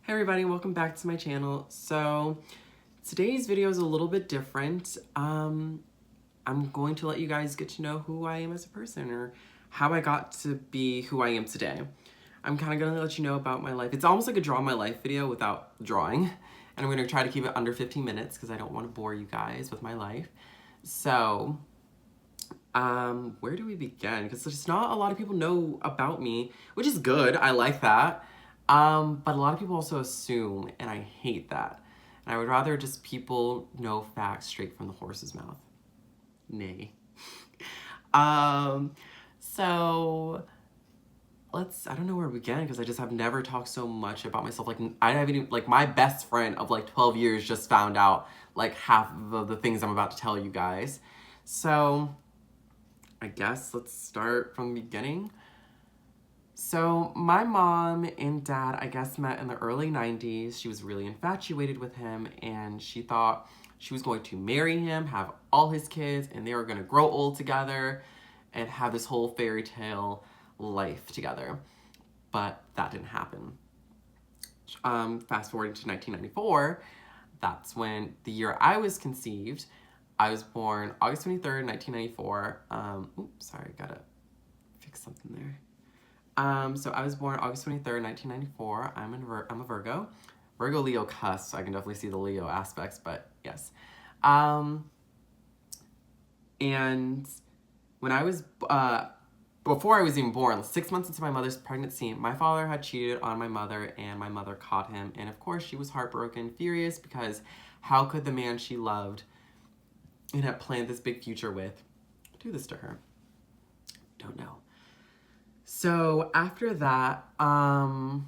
Hey everybody, welcome back to my channel. So today's video is a little bit different. I'm going to let you guys get to know who I am as a person or how I got to be who I am today. I'm kind of going to let you know about my life. It's almost like a draw my life video without drawing. And I'm going to try to keep it under 15 minutes because I don't want to bore you guys with my life. So, where do we begin? Because there's not a lot of people know about me, which is good. I like that. But a lot of people also assume, and I hate that. And I would rather just people know facts straight from the horse's mouth. Nay. So I don't know where to begin because I just have never talked so much about myself. Like, I haven't even, like, my best friend of like 12 years just found out like half of the things I'm about to tell you guys. So I guess let's start from the beginning. So my mom and dad, I guess, met in the early 90s. She was really infatuated with him and she thought she was going to marry him, have all his kids, and they were going to grow old together and have this whole fairy tale life together. But that didn't happen. Fast forwarding to 1994, that's when the year I was conceived. I was born August 23rd, 1994. Oops, sorry, gotta fix something there. So I was born August 23rd, 1994. I'm a Virgo. Virgo Leo cusp, so I can definitely see the Leo aspects, but yes. And when I was, before I was even born, 6 months into my mother's pregnancy, my father had cheated on my mother and my mother caught him. And of course she was heartbroken, furious, because how could the man she loved and had planned this big future with do this to her? Don't know. So after that, my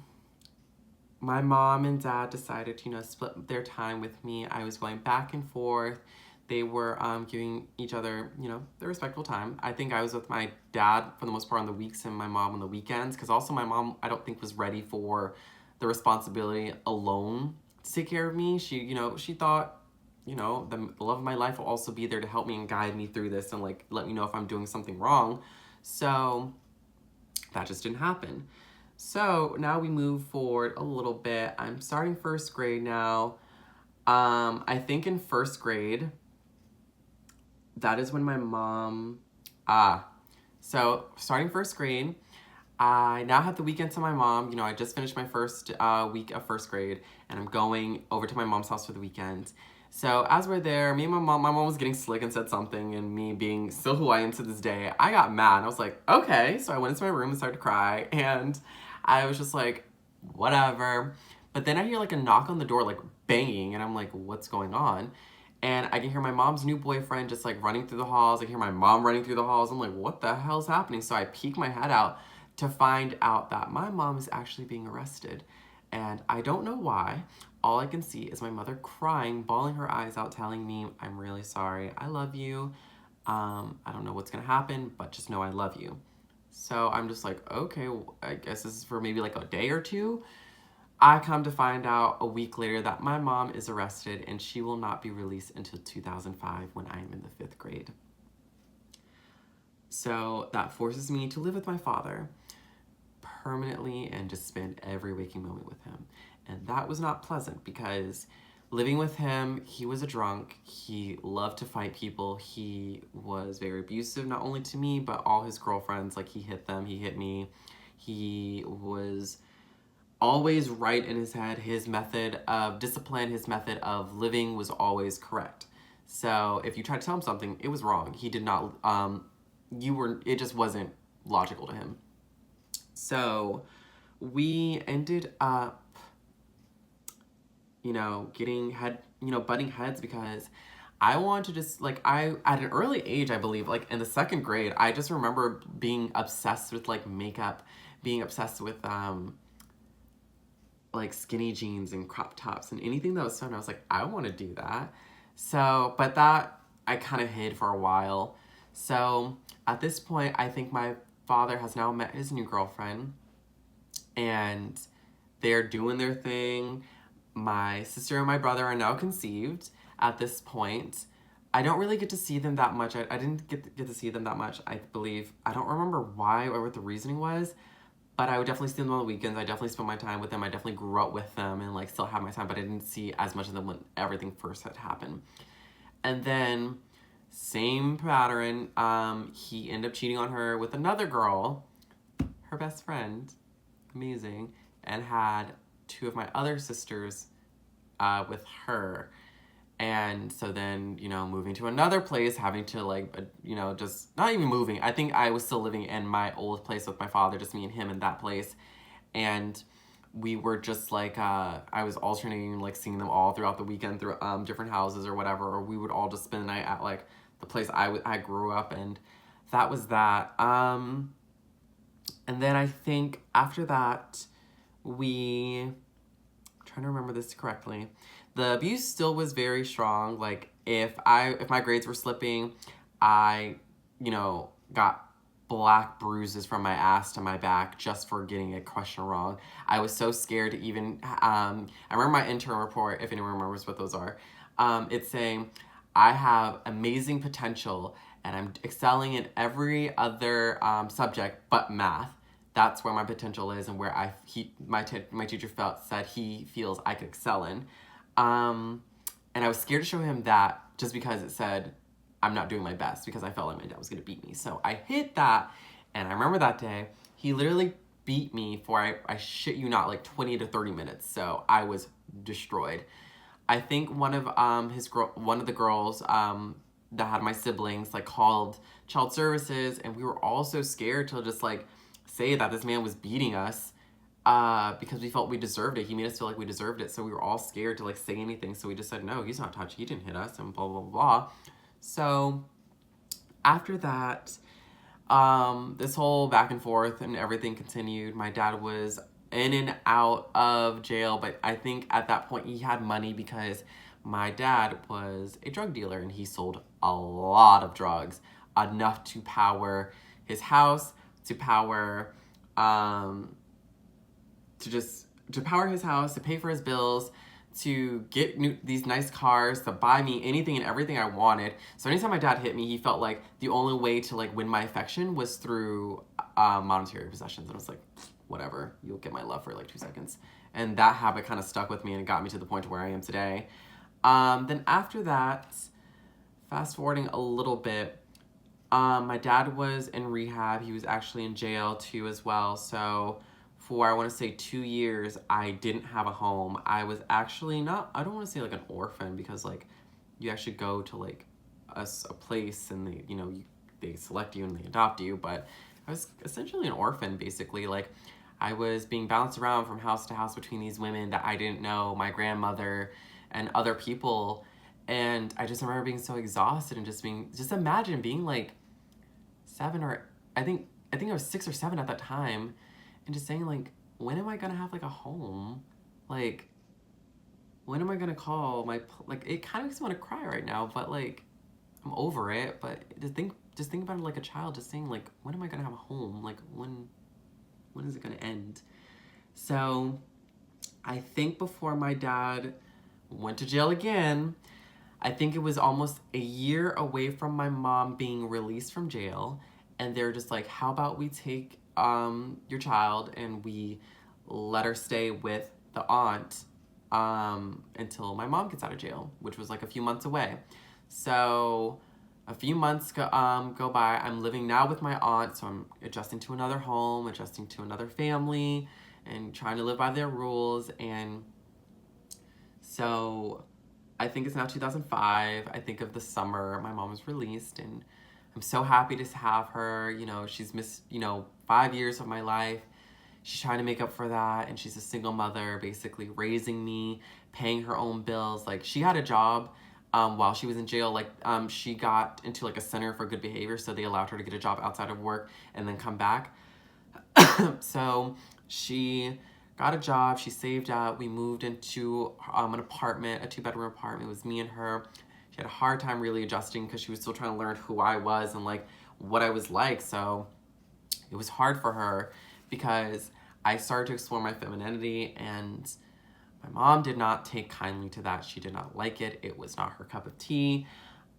mom and dad decided to, split their time with me. I was going back and forth. They were giving each other, their respectful time. I think I was with my dad for the most part on the weeks and my mom on the weekends, because also my mom, I don't think, was ready for the responsibility alone to take care of me. She, she thought, the love of my life will also be there to help me and guide me through this and, like, let me know if I'm doing something wrong. So that just didn't happen. So now we move forward a little bit. I'm starting first grade now. I think in first grade, that is when my mom, so starting first grade, I now have the weekend to my mom. I just finished my first week of first grade and I'm going over to my mom's house for the weekend. So as we're there, me and my mom was getting slick and said something, and me being still who I am to this day, I got mad. I was like, okay. So I went into my room and started to cry, and I was just like, whatever. But then I hear like a knock on the door, like banging, and I'm like, what's going on? And I can hear my mom's new boyfriend just like running through the halls. I hear my mom running through the halls. I'm like, what the hell's happening? So I peek my head out to find out that my mom is actually being arrested. And I don't know why. All I can see is my mother crying, bawling her eyes out, telling me, I'm really sorry, I love you. I don't know what's gonna happen, but just know I love you. So I'm just like, okay, I guess this is for maybe like a day or two. I come to find out a week later that my mom is arrested and she will not be released until 2005 when I am in the 5th grade. So that forces me to live with my father permanently and just spend every waking moment with him. And that was not pleasant because living with him, he was a drunk. He loved to fight people. He was very abusive, not only to me, but all his girlfriends. Like, he hit them, he hit me. He was always right in his head. His method of discipline, his method of living was always correct. So if you tried to tell him something, it was wrong. He did not, it just wasn't logical to him. So we ended up, butting heads because I wanted to just, like, at an early age, I believe, like, in the 2nd grade, I just remember being obsessed with, like, makeup, being obsessed with, like, skinny jeans and crop tops and anything that was fun. I was like, I want to do that. So, but that I kind of hid for a while. So at this point, I think my father has now met his new girlfriend and they're doing their thing. My sister and my brother are now conceived at this point. I don't really get to see them that much. I didn't get to see them that much, I believe. I don't remember why or what the reasoning was, But I would definitely see them on the weekends. I definitely spent my time with them. I definitely grew up with them and like still have my time, but I didn't see as much of them when everything first had happened. And then same pattern. He ended up cheating on her with another girl, her best friend, amazing, and had two of my other sisters with her. And so then, moving to another place, having to like, just not even moving. I think I was still living in my old place with my father, just me and him in that place. And we were just like, I was alternating, like seeing them all throughout the weekend through different houses or whatever, or we would all just spend the night at like the place I grew up, and that was that. And then I think after that, I'm trying to remember this correctly. The abuse still was very strong. Like if my grades were slipping, I, got black bruises from my ass to my back just for getting a question wrong. I was so scared to even, I remember my intern report, if anyone remembers what those are. It's saying, I have amazing potential and I'm excelling in every other subject but math. That's where my potential is and where my teacher said he feels I could excel in. And I was scared to show him that just because it said I'm not doing my best, because I felt like my dad was going to beat me. So I hit that, and I remember that day, he literally beat me for, I shit you not, like 20 to 30 minutes. So I was destroyed. I think one of the girls that had my siblings like called child services, and we were all so scared to just like say that this man was beating us because we felt we deserved it. He made us feel like we deserved it. So we were all scared to like say anything. So we just said, no, he's not touching. He didn't hit us and blah, blah, blah. So after that, this whole back and forth and everything continued. My dad was in and out of jail, but I think at that point he had money because my dad was a drug dealer and he sold a lot of drugs, enough to power his house, to power his house, to pay for his bills, to get these nice cars, to buy me anything and everything I wanted. So anytime my dad hit me, he felt like the only way to like win my affection was through monetary possessions. And I was like, whatever, you'll get my love for like 2 seconds. And that habit kind of stuck with me and it got me to the point where I am today. Then after that, fast forwarding a little bit, my dad was in rehab. He was actually in jail too as well. So for, I want to say 2 years, I didn't have a home. I was actually not, I don't want to say like an orphan, because like you actually go to like a place and they, they select you and they adopt you, but I was essentially an orphan basically. Like I was being bounced around from house to house between these women that I didn't know, my grandmother and other people. And I just remember being so exhausted and just imagine being like 7 or I think I was 6 or 7 at that time, and just saying like, when am I gonna have like a home? Like, when am I gonna call my, like, it kind of makes me want to cry right now, but like, I'm over it. But just think about it like a child, just saying like, when am I gonna have a home? Like, when is it gonna end? So I think before my dad went to jail again, I think it was almost a year away from my mom being released from jail, and they're just like, how about we take your child and we let her stay with the aunt until my mom gets out of jail, which was like a few months away. So a few months go by. I'm living now with my aunt, so I'm adjusting to another home, adjusting to another family, and trying to live by their rules. And so I think it's now 2005. I think of the summer my mom was released, and I'm so happy to have her. She's missed, 5 years of my life. She's trying to make up for that, and she's a single mother, basically raising me, paying her own bills. Like, she had a job while she was in jail. Like, she got into like a center for good behavior, so they allowed her to get a job outside of work and then come back. So she got a job, she saved up, we moved into an apartment, a 2-bedroom apartment. It was me and her. She had a hard time really adjusting because she was still trying to learn who I was and like what I was like. So it was hard for her because I started to explore my femininity, and my mom did not take kindly to that. She did not like it. It was not her cup of tea.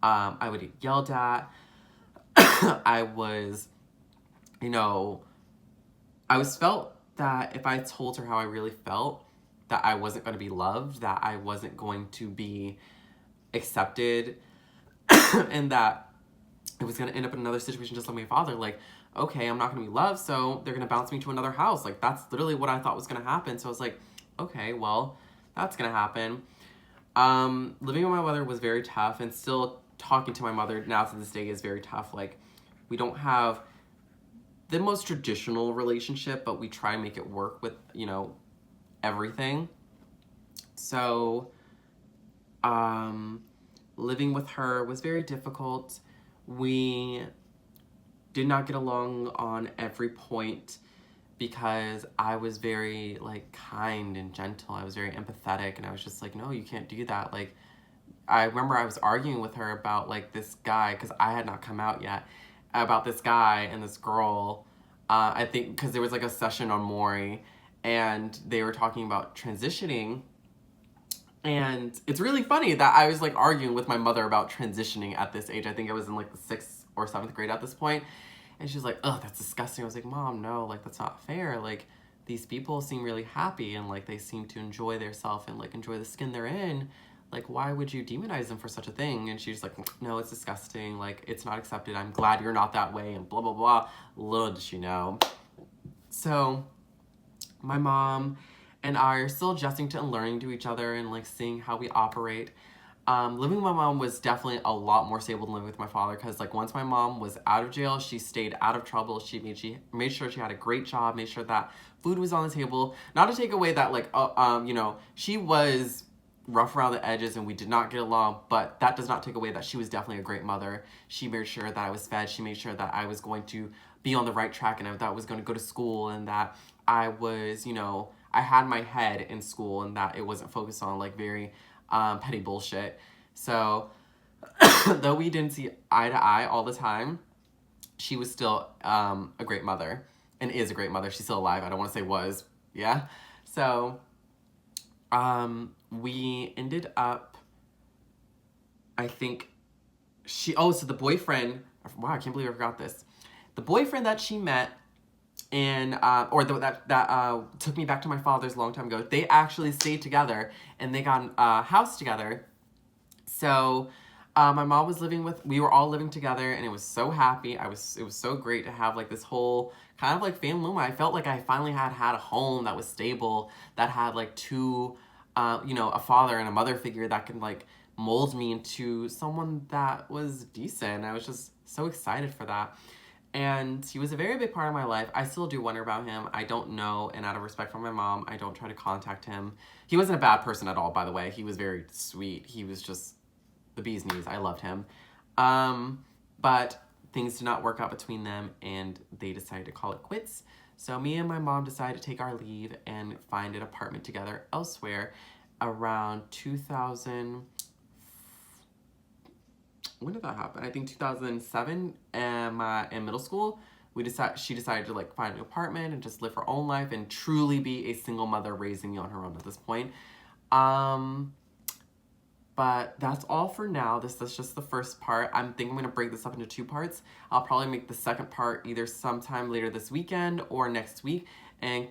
I would get yelled at. I was, I was felt that if I told her how I really felt, that I wasn't going to be loved, that I wasn't going to be accepted, and that it was going to end up in another situation just like my father. Like, okay, I'm not going to be loved, so they're going to bounce me to another house. Like, that's literally what I thought was going to happen. So I was like, okay, well, that's going to happen. Living with my mother was very tough, and still talking to my mother now to this day is very tough. Like, we don't have the most traditional relationship, but we try and make it work with, you know, everything. So, living with her was very difficult. We did not get along on every point because I was very, like, kind and gentle. I was very empathetic, and I was just like, no, you can't do that. Like, I remember I was arguing with her about, like, this guy, because I had not come out yet, about this guy and this girl. I think because there was, like, a session on Maury, and they were talking about transitioning. And it's really funny that I was, like, arguing with my mother about transitioning at this age. I think I was in, like, the 6th or 7th grade at this point. And she was like, oh, that's disgusting. I was like, Mom, no, like, that's not fair. Like, these people seem really happy, and, like, they seem to enjoy their self and, like, enjoy the skin they're in. Like, why would you demonize them for such a thing? And she's like, no, it's disgusting. Like, it's not accepted. I'm glad you're not that way, and blah, blah, blah. Little did she know. So, my mom and I are still adjusting to and learning to each other and, like, seeing how we operate. Living with my mom was definitely a lot more stable than living with my father, because, like, once my mom was out of jail, she stayed out of trouble. She made sure she had a great job, made sure that food was on the table. Not to take away that, like, you know, she was rough around the edges and we did not get along, but that does not take away that she was definitely a great mother. She made sure that I was fed. She made sure that I was going to be on the right track, and that I was going to go to school, and that I was, you know, I had my head in school, and that it wasn't focused on, like, very petty bullshit. So, though we didn't see eye to eye all the time, she was still a great mother, and is a great mother. She's still alive. I don't want to say was. Yeah. So, we ended up, I think, so the boyfriend, wow, I can't believe I forgot this. The boyfriend that she met, and that took me back to my father's a long time ago, they actually stayed together, and they got a house together. So my mom was we were all living together, and it was so happy. It was so great to have, like, this whole kind of, like, family moment. I felt like I finally had a home that was stable, that had, like, two, you know, a father and a mother figure that can, like, mold me into someone that was decent. I was just so excited for that. And he was a very big part of my life. I still do wonder about him. I don't know, and out of respect for my mom, I don't try to contact him. He wasn't a bad person at all, by the way. He was very sweet. He was just the bee's knees. I loved him. But things did not work out between them, and they decided to call it quits. So me and my mom decided to take our leave and find an apartment together elsewhere around 2000. When did that happen? I think 2007. In middle school, she decided to, like, find an apartment and just live her own life and truly be a single mother raising me on her own at this point. But that's all for now. This is just the first part. I'm thinking I'm going to break this up into 2 parts. I'll probably make the second part either sometime later this weekend or next week, and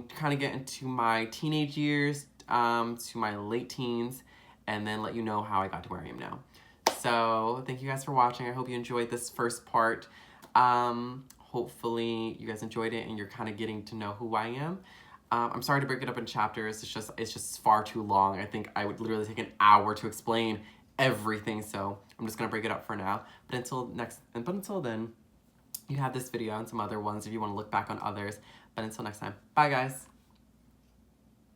kind of get into my teenage years, to my late teens, and then let you know how I got to where I am now. So thank you guys for watching. I hope you enjoyed this first part. Hopefully you guys enjoyed it and you're kind of getting to know who I am. I'm sorry to break it up in chapters. It's just far too long. I think I would literally take an hour to explain everything. So I'm just gonna break it up for now. But until then, you have this video and some other ones if you want to look back on others. But until next time, bye guys.